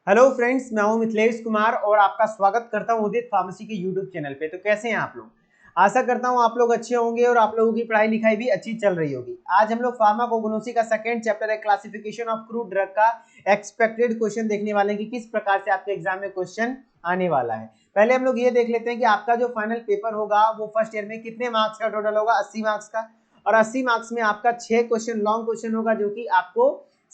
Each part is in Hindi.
हेलो फ्रेंड्स, मैं हूं मिथिलेश कुमार और आपका स्वागत करता हूं उदित फार्मेसी के यूट्यूब चैनल पे। तो कैसे हैं आप लोग? आशा करता हूं आप लोग अच्छे होंगे और आप लोगों की पढ़ाई लिखाई भी अच्छी चल रही होगी। आज हम लोग फार्माकोग्नोसी का सेकंड चैप्टर है क्लासिफिकेशन ऑफ क्रूड ड्रग का एक्सपेक्टेड क्वेश्चन देखने वाले हैं कि किस प्रकार से आपके एग्जाम में क्वेश्चन आने वाला है। पहले हम लोग ये देख लेते हैं कि आपका जो फाइनल पेपर होगा वो फर्स्ट ईयर में कितने मार्क्स का टोटल होगा। 80 मार्क्स का। और 80 मार्क्स में आपका 6 क्वेश्चन लॉन्ग क्वेश्चन होगा जो कि आपको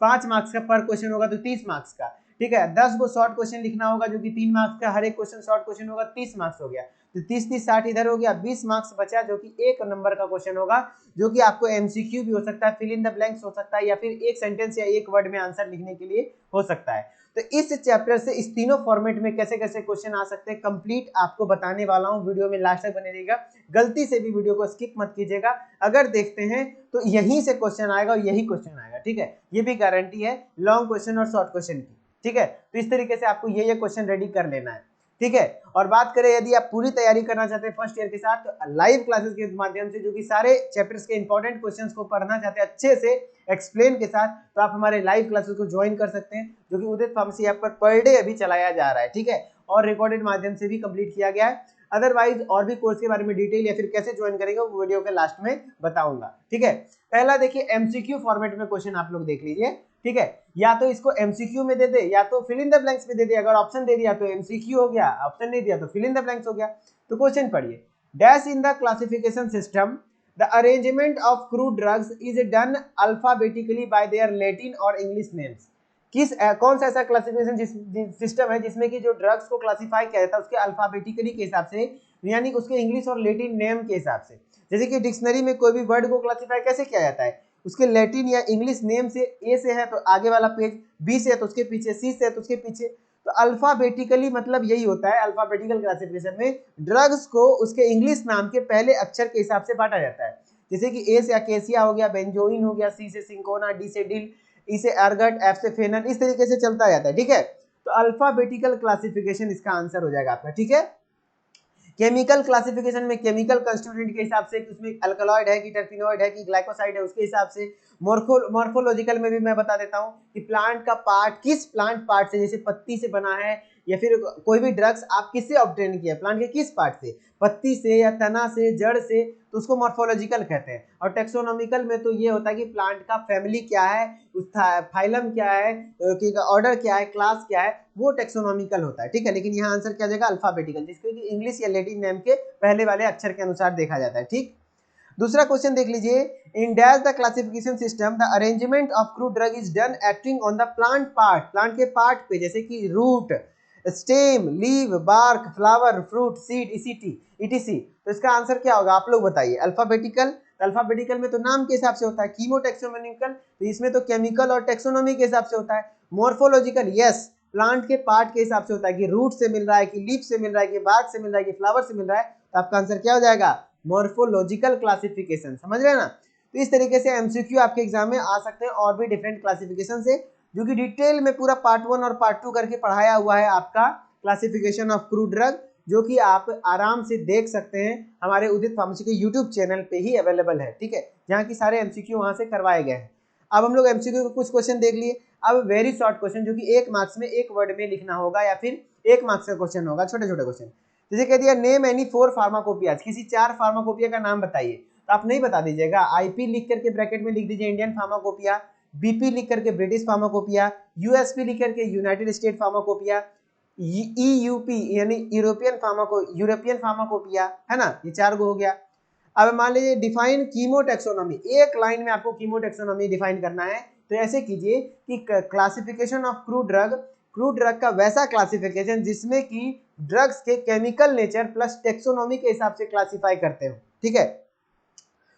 5 मार्क्स का पर क्वेश्चन होगा, तो 30 मार्क्स का। ठीक है, 10 को शॉर्ट क्वेश्चन लिखना होगा जो कि 3 मार्क्स का। हर एक क्वेश्चन शॉर्ट क्वेश्चन होगा, 30 मार्क्स हो गया। तो 30-30-60 इधर हो गया, 20 मार्क्स बचा जो कि 1 नंबर का क्वेश्चन होगा, जो कि आपको एमसीक्यू भी हो सकता है, फिल इन द ब्लैंक्स हो सकता है, या फिर एक सेंटेंस या एक वर्ड में आंसर लिखने के लिए हो सकता है। तो इस चैप्टर से इस तीनों फॉर्मेट में कैसे कैसे क्वेश्चन आ सकते हैं कंप्लीट आपको बताने वाला हूं। वीडियो में लास्ट तक बने रहिएगा, गलती से भी वीडियो को स्किप मत कीजिएगा। अगर देखते हैं तो यहीं से क्वेश्चन आएगा और यही क्वेश्चन आएगा। ठीक है, ये भी गारंटी है लॉन्ग क्वेश्चन और शॉर्ट क्वेश्चन की। ठीक है, तो इस तरीके से आपको ये क्वेश्चन रेडी कर लेना है। ठीक है, और बात करें यदि आप पूरी तैयारी करना चाहते हैं फर्स्ट ईयर के साथ, तो लाइव क्लासेस के माध्यम से जो कि सारे चैप्टर्स के इंपॉर्टेंट क्वेश्चंस को पढ़ना चाहते हैं अच्छे से एक्सप्लेन के साथ, तो आप हमारे लाइव क्लासेस को ज्वाइन कर सकते हैं, जो कि उदित फार्मेसी ऐप पर डे अभी चलाया जा रहा है। ठीक है, और रिकॉर्डेड माध्यम से भी कंप्लीट किया गया है। अदरवाइज और भी कोर्स के बारे में डिटेल या फिर कैसे ज्वाइन करेंगे वो वीडियो के लास्ट में बताऊंगा। ठीक है, पहला देखिए एमसीक्यू फॉर्मेट में क्वेश्चन आप लोग देख लीजिए। ठीक है, या तो इसको एमसीक्यू में दे दे या तो फिल इन द ब्लैंक्स में दे दे। अगर ऑप्शन दे दिया तो एमसीक्यू हो गया, ऑप्शन नहीं दिया तो फिल इन द ब्लैंक्स हो गया। तो क्वेश्चन पढ़िए, dash in the classification system the arrangement of crude drugs is done alphabetically bye there Latin और इंग्लिश नेम्स। कौन सा ऐसा क्लासिफिकेशन सिस्टम है जिसमें कि जो ड्रग्स को क्लासिफाई किया जाता है उसके अल्फाबेटिकली के हिसाब से, यानी उसके इंग्लिश और लैटिन नेम के हिसाब से। जैसे कि डिक्शनरी में कोई भी वर्ड को क्लासिफाई कैसे किया जाता है, उसके लैटिन या इंग्लिश नेम से। ए से है तो आगे वाला पेज, बी से है तो उसके पीछे, सी से है तो उसके पीछे। तो अल्फाबेटिकली मतलब यही होता है, अल्फाबेटिकल क्लासिफिकेशन में ड्रग्स को उसके इंग्लिश नाम के पहले अक्षर के हिसाब से बांटा जाता है। जैसे कि ए से अकेसिया हो गया, बेंजोइन हो गया, सी से सिंकोना, डी से डिल, ई से अर्गट, एफ से फेनन, इस तरीके से चलता जाता है। ठीक है, तो अल्फाबेटिकल क्लासिफिकेशन इसका आंसर हो जाएगा आपका। ठीक है, केमिकल क्लासिफिकेशन में केमिकल कंस्टिट्यूएंट के हिसाब से, उसमें अल्कलॉइड है कि टर्पिनोइड है कि ग्लाइकोसाइड है उसके हिसाब से। मॉर्फोलॉजिकल में भी मैं बता देता हूं कि प्लांट का पार्ट किस प्लांट पार्ट से, जैसे पत्ती से बना है, या फिर कोई भी ड्रग्स आप किससे ऑब्टेन किया, प्लांट के किस पार्ट से, पत्ती से या तना से, जड़ से, तो उसको मॉर्फोलॉजिकल कहते हैं। और टेक्सोनॉमिकल में तो ये होता है कि प्लांट का फैमिली क्या है, उसका फाइलम क्या है, ऑर्डर क्या है, क्लास क्या है, वो टेक्सोनॉमिकल होता है। ठीक है, लेकिन यहाँ आंसर क्या आ जाएगा, अल्फाबेटिकल, जिसको कि इंग्लिश या लैटिन नेम के पहले वाले अक्षर के अनुसार देखा जाता है। ठीक, दूसरा क्वेश्चन देख लीजिए, in dash the classification system the arrangement of crude drug is done acting on the plant part, plant के पार्ट पे, जैसे कि root, stem, leave, bark, flower, fruit, seed, etc. तो इसका आंसर क्या होगा आप लोग बताइए। अल्फाबेटिकल, अल्फाबेटिकल में तो नाम के हिसाब से होता है। कीमो टेक्सोनॉमिकल, तो इसमें तो केमिकल और टेक्सोनॉमी के हिसाब से होता है। मॉर्फोलॉजिकल, यस, प्लांट के पार्ट के हिसाब से होता है कि रूट से मिल रहा है कि लीफ से मिल रहा है कि बार्क से मिल रहा है कि फ्लावर से मिल रहा है। तो आपका आंसर क्या हो जाएगा, मॉर्फोलॉजिकल क्लासिफिकेशन। समझ रहे हैं ना? तो इस तरीके से एमसीक्यू आपके एग्जाम में आ सकते हैं और भी डिफरेंट क्लासिफिकेशन से, जो कि डिटेल में पूरा पार्ट 1 और पार्ट 2 करके पढ़ाया हुआ है आपका क्लासिफिकेशन ऑफ क्रूड ड्रग, जो कि आप आराम से देख सकते हैं हमारे उदित फार्मेसी के यूट्यूब चैनल पे ही अवेलेबल है। ठीक है, जहाँ की सारे एमसीक्यू वहाँ से करवाए गए हैं। अब हम लोग एमसीक्यू के कुछ क्वेश्चन देख लिए। अब वेरी शॉर्ट क्वेश्चन, जो कि 1 मार्क्स में 1 वर्ड में लिखना होगा या फिर 1 मार्क्स का क्वेश्चन होगा, छोटे छोटे क्वेश्चन। जैसे कह दिया नेम एनी 4 फार्माकोपियाज, किसी 4 फार्माकोपिया का नाम बताइए, तो आप नहीं बता दीजिएगा। आईपी लिख करके ब्रैकेट में लिख दीजिए इंडियन फार्माकोपिया, बीपी लिख करके ब्रिटिश फार्माकोपिया, यूएसपी लिख करके यूनाइटेड स्टेट फार्माकोपिया, ईयूपी यानी यूरोपियन फार्माकोपिया, है ना, ये 4 गो हो गया। अब मान लीजिए डिफाइन कीमोटेक्सोनॉमी, एक लाइन में आपको कीमोटेक्सोनॉमी डिफाइन करना है। तो ऐसे कीजिए कि क्लासिफिकेशन ऑफ क्रूड ड्रग का वैसा क्लासिफिकेशन जिसमें कि ड्रग्स के केमिकल नेचर प्लस टेक्सोनॉमी के हिसाब से क्लासिफाई करते हो। ठीक है,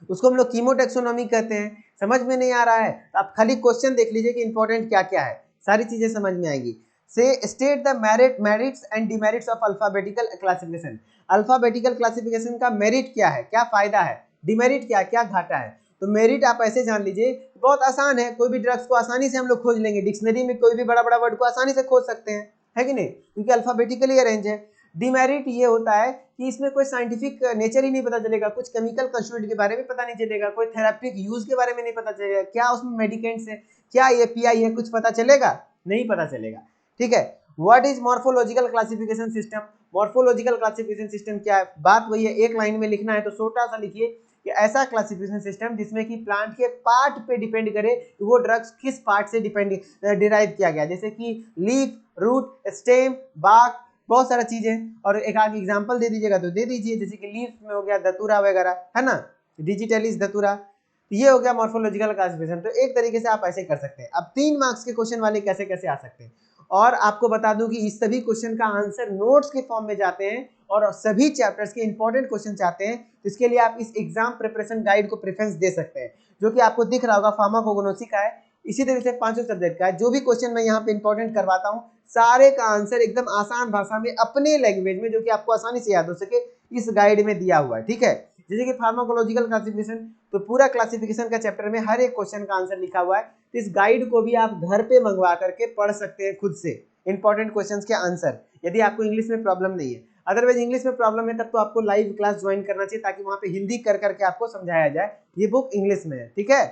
उसको हम लोग कीमोटेक्सोनॉमी कहते हैं। समझ में नहीं आ रहा है तो आप खाली क्वेश्चन देख लीजिए कि इंपॉर्टेंट क्या क्या है, सारी चीजें समझ में आएगी। से state the merits and demerits of alphabetical classification, alphabetical classification का मेरिट क्या है, क्या फायदा है, डिमेरिट क्या, क्या घाटा है। तो मेरिट आप ऐसे जान लीजिए, बहुत आसान है, कोई भी ड्रग्स को आसानी से हम लोग खोज लेंगे, डिक्शनरी में कोई भी बड़ा बड़ा वर्ड को आसानी से खोज सकते हैं, है कि नहीं, क्योंकि अल्फाबेटिकली अरेंज है। डिमेरिट ये होता है कि इसमें कोई साइंटिफिक नेचर ही नहीं पता चलेगा, कुछ केमिकल कंस्टिट्यूएंट के बारे में पता नहीं चलेगा, कोई थेराप्यूटिक यूज के बारे में नहीं पता चलेगा, क्या उसमें मेडिकेंट्स है, क्या एपीआई है, कुछ पता चलेगा नहीं, पता चलेगा। ठीक है। What is morphological classification system, morphological classification system क्या है, बात वही है, एक लाइन में लिखना है तो छोटा सा लिखिए कि ऐसा क्लासिफिकेशन सिस्टम जिसमें कि प्लांट के पार्ट पे डिपेंड करे कि वो ड्रग्स किस पार्ट से डिराइव किया गया, जैसे कि लीफ, रूट, स्टेम, बाक, बहुत सारा चीजें। और एक आगे एग्जांपल दे दीजिएगा तो दे दीजिए, जैसे कि लीफ में हो गया धतूरा वगैरह, है ना, डिजिटलिस धतूरा, ये हो गया मॉर्फोलॉजिकल क्लासिफिकेशन। तो एक तरीके से आप ऐसे कर सकते हैं। अब 3 मार्क्स के क्वेश्चन वाले कैसे कैसे आ सकते हैं, और आपको बता दूं कि इस सभी क्वेश्चन का आंसर नोट्स के फॉर्म में जाते हैं और सभी चैप्टर्स के इंपॉर्टेंट क्वेश्चन चाहते हैं, तो इसके लिए आप इस एग्जाम प्रिपरेशन गाइड को प्रेफरेंस दे सकते हैं, जो कि आपको दिख रहा होगा, फार्माकोगनोसी का है। इसी तरह से 5 सब्जेक्ट का है। जो भी क्वेश्चन मैं यहाँ पे इंपॉर्टेंट करवाता हूँ, सारे का आंसर एकदम आसान भाषा में अपने लैंग्वेज में, जो कि आपको आसानी से याद हो सके, इस गाइड में दिया हुआ है, ठीक है। जैसे कि फार्माकोलॉजिकल क्लासिफिकेशन, तो पूरा क्लासिफिकेशन का चैप्टर में हर एक क्वेश्चन का आंसर लिखा हुआ है। तो इस गाइड को भी आप घर पे मंगवा करके पढ़ सकते हैं खुद से, इंपॉर्टेंट क्वेश्चंस के आंसर, यदि आपको इंग्लिश में प्रॉब्लम नहीं है। अदरवाइज इंग्लिश में प्रॉब्लम है तब तो आपको लाइव क्लास ज्वाइन करना चाहिए, ताकि वहां पे हिंदी कर करके आपको समझाया जाए। ये बुक इंग्लिश में है, ठीक है,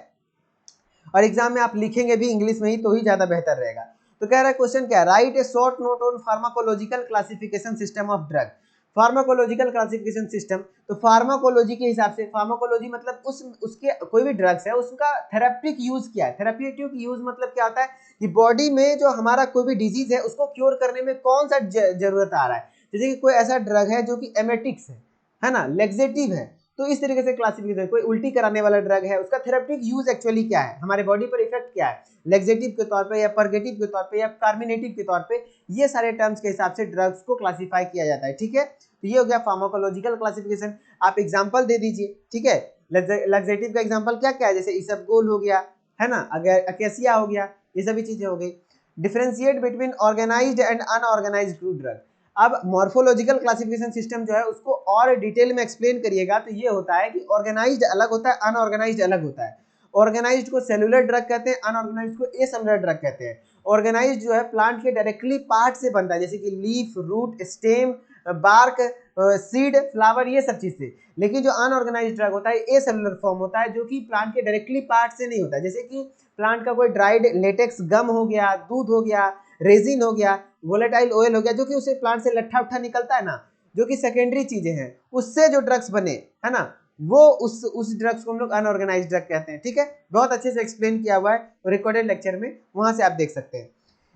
और एग्जाम में आप लिखेंगे भी इंग्लिश में ही तो ही ज्यादा बेहतर रहेगा। तो कह रहा है क्वेश्चन क्या है, right A short note on pharmacological classification system of drug. Pharmacological classification system, तो फार्माकोलॉजी के हिसाब से, फार्माकोलॉजी मतलब उसके कोई भी ड्रग्स है उसका थेरेप्यूटिक यूज क्या है। थेरेप्यूटिक यूज मतलब क्या होता है कि बॉडी में जो हमारा कोई भी डिजीज है उसको क्योर करने में कौन सा जरूरत आ रहा है। जैसे कि कोई ऐसा ड्रग है जो कि एमेटिक्स है ना, लेक्सेटिव है, तो इस तरीके से क्लासिफिकेशन, कोई उल्टी कराने वाला ड्रग है उसका थेरेप्यूटिक यूज एक्चुअली क्या है, हमारे बॉडी पर इफेक्ट क्या है, लेक्सेटिव के तौर पे या परगेटिव के तौर पे या कार्मिनेटिव के तौर पे, ये सारे टर्म्स के हिसाब से ड्रग्स को क्लासिफाई किया जाता है, ठीक है। तो ये हो गया फार्माकोलॉजिकल क्लासिफिकेशन। आप एग्जांपल दे दीजिए, ठीक है। लेक्सेटिव का एग्जांपल क्या क्या है, जैसे इसबगोल हो गया, है ना, अगर अकेसिया हो गया, ये सभी चीजें हो गई। Differentiate between organised and unorganised drug. अब मॉर्फोलॉजिकल क्लासिफिकेशन सिस्टम जो है उसको और डिटेल में एक्सप्लेन करिएगा, तो ये होता है कि ऑर्गेनाइज्ड अलग होता है, अनऑर्गेनाइज्ड अलग होता है। ऑर्गेनाइज्ड को सेलुलर ड्रग कहते हैं, अनऑर्गेनाइज्ड को एसेलुलर ड्रग कहते हैं। ऑर्गेनाइज्ड जो है प्लांट के डायरेक्टली पार्ट से बनता है, जैसे कि leaf, root, stem, bark, seed, flower, ये सब चीज से। लेकिन जो अनऑर्गेनाइज्ड ड्रग होता है एसेलुलर फॉर्म होता है, जो कि प्लांट के डायरेक्टली पार्ट से नहीं होता है। जैसे कि प्लांट का कोई ड्राइड लेटेक्स गम हो गया, दूध हो गया, रेजिन हो गया, वोलेटाइल ऑयल हो गया, जो कि उसे प्लांट से लट्ठा उट्ठा निकलता है ना, जो कि सेकेंडरी चीजें हैं, उससे जो ड्रग्स बने, है ना, वो उस ड्रग्स को हम लोग अनऑर्गेनाइज्ड ड्रग कहते हैं, ठीक है। बहुत अच्छे से एक्सप्लेन किया हुआ है रिकॉर्डेड लेक्चर में, वहां से आप देख सकते हैं।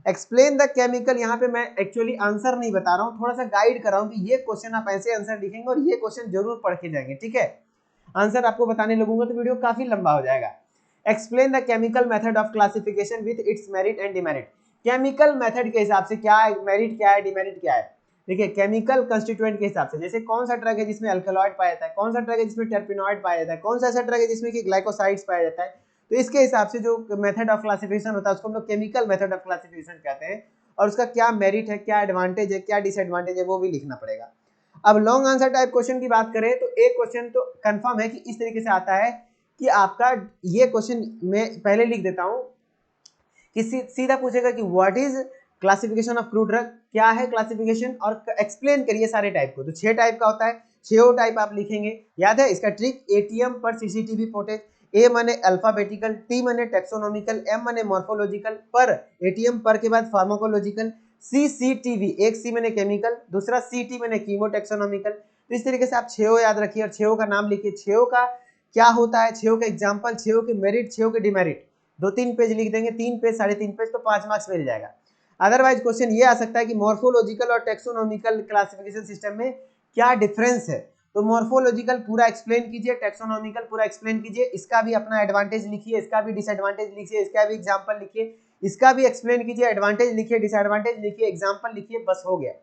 एक्सप्लेन द केमिकल, यहाँ पे मैं एक्चुअली आंसर नहीं बता रहा हूँ, थोड़ा सा गाइड कर रहा हूँ कि ये क्वेश्चन आप ऐसे आंसर लिखेंगे और ये क्वेश्चन जरूर पढ़ के जाएंगे, ठीक है। आंसर आपको बताने लगूंगा तो वीडियो काफी लंबा हो जाएगा। Explain the chemical method of classification with its merit and demerit. Chemical method के हिसाब से क्या है, मेरिट क्या है, डिमेरिट क्या है। देखिए केमिकल कंस्टिट्यूएंट के हिसाब से, जैसे कौन सा ड्रग है जिसमें अल्कलॉइड पाया जाता है, कौन सा ड्रग है जिसमें टर्पिनॉइड पाया जाता है, कौन सा ऐसा ड्रग है जिसमें कि ग्लाइकोसाइड्स पाया जाता है, तो इसके हिसाब से जो मेथड ऑफ क्लासिफिकेशन होता है उसको हम लोग केमिकल मेथड ऑफ क्लासिफिकेशन कहते हैं। और उसका क्या मेरिट है, क्या एडवांटेज है, क्या डिसएडवांटेज है, वो भी लिखना पड़ेगा। अब लॉन्ग आंसर टाइप क्वेश्चन की बात करें तो एक क्वेश्चन तो कंफर्म है कि इस तरीके से आता है कि आपका ये क्वेश्चन मैं पहले लिख देता हूं कि सीधा पूछेगा कि what is classification of crude drug, क्या है क्लासिफिकेशन, और एक्सप्लेन करिए सारे टाइप को। तो 6 टाइप का होता है, 6 टाइप आप लिखेंगे, याद है इसका ट्रिक, एटीएम पर सीसीटीवी फुटेज, ए माने अल्फाबेटिकल, टी माने टेक्सोनॉमिकल, एम माने मॉर्फोलॉजिकल, पर एटीएम पर के बाद फार्माकोलॉजिकल, सीसीटीवी, एक सी माने केमिकल, दूसरा सीटी माने कीमो टेक्सोनॉमिकल। तो इस तरीके से आप 6 याद रखिए और 6 का नाम लिखिए, 6 का क्या होता है, 6 का एग्जाम्पल, 6 के मेरिट, 6 के डिमेरिट, 2-3 पेज लिख देंगे, 3 पेज 3.5 पेज, तो 5 मार्क्स मिल जाएगा। अदरवाइज क्वेश्चन ये आ सकता है कि मॉर्फोलॉजिकल और टेक्सोनॉमिकल क्लासिफिकेशन सिस्टम में क्या डिफरेंस है। तो मॉर्फोलॉजिकल पूरा एक्सप्लेन कीजिए, टेक्सोनॉमिकल पूरा एक्सप्लेन कीजिए, इसका भी अपना एडवांटेज लिखिए, इसका भी डिसएडवांटेज लिखिए, इसका भी एग्जांपल लिखिए, इसका भी एक्सप्लेन कीजिए, एडवांटेज लिखिए, डिसएडवांटेज लिखिए, एग्जांपल लिखिए, बस हो गया।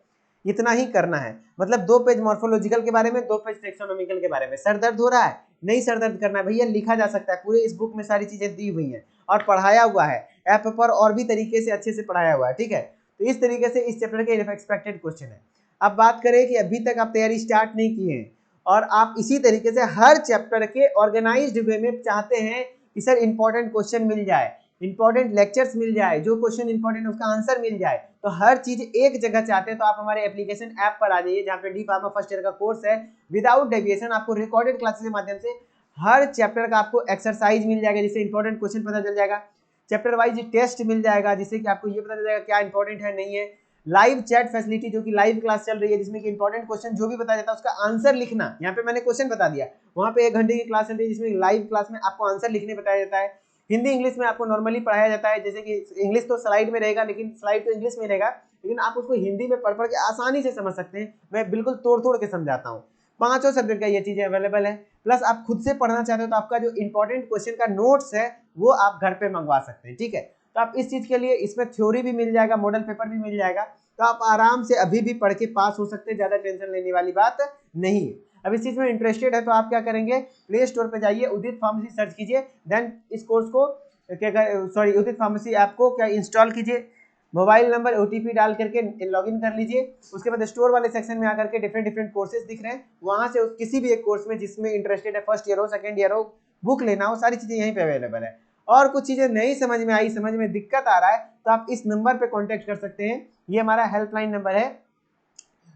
इतना ही करना है, मतलब 2 पेज मॉर्फोलॉजिकल के बारे में, 2 पेज टेक्सोनॉमिकल के बारे में। सर दर्द हो रहा है, नहीं सर दर्द करना है भैया, लिखा जा सकता है, पूरे इस बुक में सारी चीजें दी हुई हैं और पढ़ाया हुआ है ऐप पर, और भी तरीके से अच्छे से पढ़ाया हुआ है, ठीक है। तो इस तरीके से इस चैप्टर के एक्सपेक्टेड क्वेश्चन है। अब बात करें कि अभी तक आप तैयारी स्टार्ट नहीं किए हैं और आप इसी तरीके से हर चैप्टर के ऑर्गेनाइज्ड वे में चाहते हैं कि सर इंपॉर्टेंट क्वेश्चन मिल जाए, इंपॉर्टेंट लेक्चर्स मिल जाए, जो क्वेश्चन इंपॉर्टेंट है उसका आंसर मिल जाए, तो हर चीज एक जगह चाहते हैं, तो आप हमारे एप्लीकेशन ऐप पर आ जाइए, जहाँ पे डी फार्मा फर्स्ट ईयर का कोर्स है, विदाउट डेविएशन आपको रिकॉर्डेड क्लासेस के माध्यम से हर चैप्टर का आपको एक्सरसाइज मिल जाएगा, जिससे इंपॉर्टेंट क्वेश्चन पता चल जाएगा। चैप्टर वाइज टेस्ट मिल जाएगा जिससे कि आपको ये पता चल जाएगा क्या इंपॉर्टेंट है नहीं है। लाइव चैट फैसिलिटी जो कि लाइव क्लास चल रही है जिसमें कि इंपॉर्टेंट क्वेश्चन जो भी बताया जाता है उसका आंसर लिखना, यहाँ पे मैंने क्वेश्चन बता दिया, वहाँ पे 1 घंटे की क्लास चल रही है जिसमें लाइव क्लास में आपको आंसर लिखने बताया जाता है। हिंदी इंग्लिश में आपको नॉर्मली पढ़ाया जाता है, जैसे कि इंग्लिश तो स्लाइड में रहेगा, लेकिन स्लाइड तो इंग्लिश में रहेगा, लेकिन आप उसको हिंदी में पढ़ के आसानी से समझ सकते हैं। मैं बिल्कुल तोड़ के समझाता हूँ। 5 सब्जेक्ट का ये चीजें अवेलेबल है। प्लस आप खुद से पढ़ना चाहते हो तो आपका जो इंपॉर्टेंट क्वेश्चन का नोट्स है वो आप घर पे मंगवा सकते हैं, ठीक है। तो आप इस चीज के लिए इसमें थ्योरी भी मिल जाएगा, मॉडल पेपर भी मिल जाएगा, तो आप आराम से अभी भी पढ़ के पास हो सकते हैं, ज्यादा टेंशन लेने वाली बात नहीं है। अब इस चीज में इंटरेस्टेड है तो आप क्या करेंगे, प्ले स्टोर पे जाइए, उदित फार्मेसी सर्च कीजिए, देन इस कोर्स को उदित फार्मेसी ऐप को क्या इंस्टॉल कीजिए, मोबाइल नंबर OTP डाल करके लॉगिन कर लीजिए। उसके बाद स्टोर वाले सेक्शन में आकर के डिफरेंट कोर्सेज दिख रहे हैं, वहां से किसी भी एक कोर्स में जिसमें इंटरेस्टेड है, फर्स्ट ईयर हो सेकंड ईयर हो, बुक लेना हो, सारी चीजें यहीं पे अवेलेबल है। और कुछ चीजें नहीं समझ में आई, समझ में दिक्कत आ रहा है, तो आप इस नंबर पे कांटेक्ट कर सकते हैं। ये हमारा हेल्पलाइन नंबर है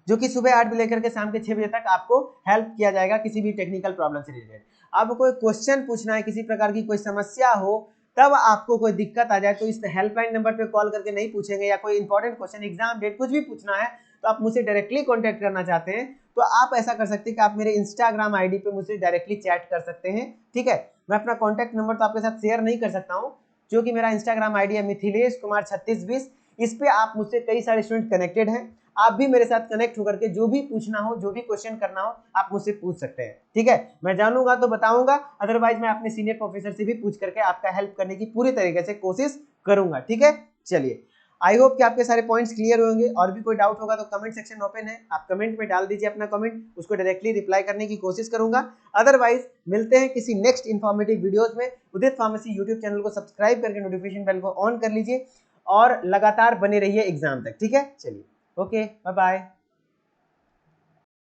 जो कि सुबह 8 बजे लेकर के शाम के 6 बजे तक आपको हेल्प किया जाएगा किसी भी टेक्निकल प्रॉब्लम से रिलेटेड। आपको कोई क्वेश्चन पूछना है, किसी प्रकार की कोई समस्या हो, तब आपको कोई दिक्कत आ जाए तो इस हेल्पलाइन नंबर पे कॉल करके नहीं पूछेंगे, या कोई इंपॉर्टेंट क्वेश्चन, एग्जाम डेट, कुछ भी पूछना है तो आप मुझसे डायरेक्टली कॉन्टैक्ट करना चाहते हैं तो आप ऐसा कर सकते हैं कि आप मेरे इंस्टाग्राम आईडी पे मुझसे डायरेक्टली चैट कर सकते हैं, ठीक है। मैं अपना कॉन्टैक्ट नंबर तो आपके साथ शेयर नहीं कर सकता हूँ, जो कि मेरा इंस्टाग्राम आईडी है मिथिलेश कुमार 3620। इस पे आप मुझसे कई सारे स्टूडेंट कनेक्टेड हैं, आप भी मेरे साथ कनेक्ट होकर के जो भी पूछना हो, जो भी क्वेश्चन करना हो, आप मुझसे पूछ सकते हैं, ठीक है। मैं जानूंगा तो बताऊंगा, अदरवाइज मैं अपने सीनियर प्रोफेसर से भी पूछ करके आपका हेल्प करने की पूरी तरीके से कोशिश करूंगा, ठीक है। चलिए, आई होप कि आपके सारे पॉइंट्स क्लियर होंगे। और भी कोई डाउट होगा तो कमेंट सेक्शन ओपन है, आप कमेंट में डाल दीजिए अपना कमेंट, उसको डायरेक्टली रिप्लाई करने की कोशिश करूंगा। अदरवाइज मिलते हैं किसी नेक्स्ट इन्फॉर्मेटिव वीडियोस में। उदित फार्मेसी यूट्यूब चैनल को सब्सक्राइब करके नोटिफिकेशन बेल को ऑन कर लीजिए और लगातार बने रहिए एग्जाम तक, ठीक है। चलिए, ओके, बाय बाय।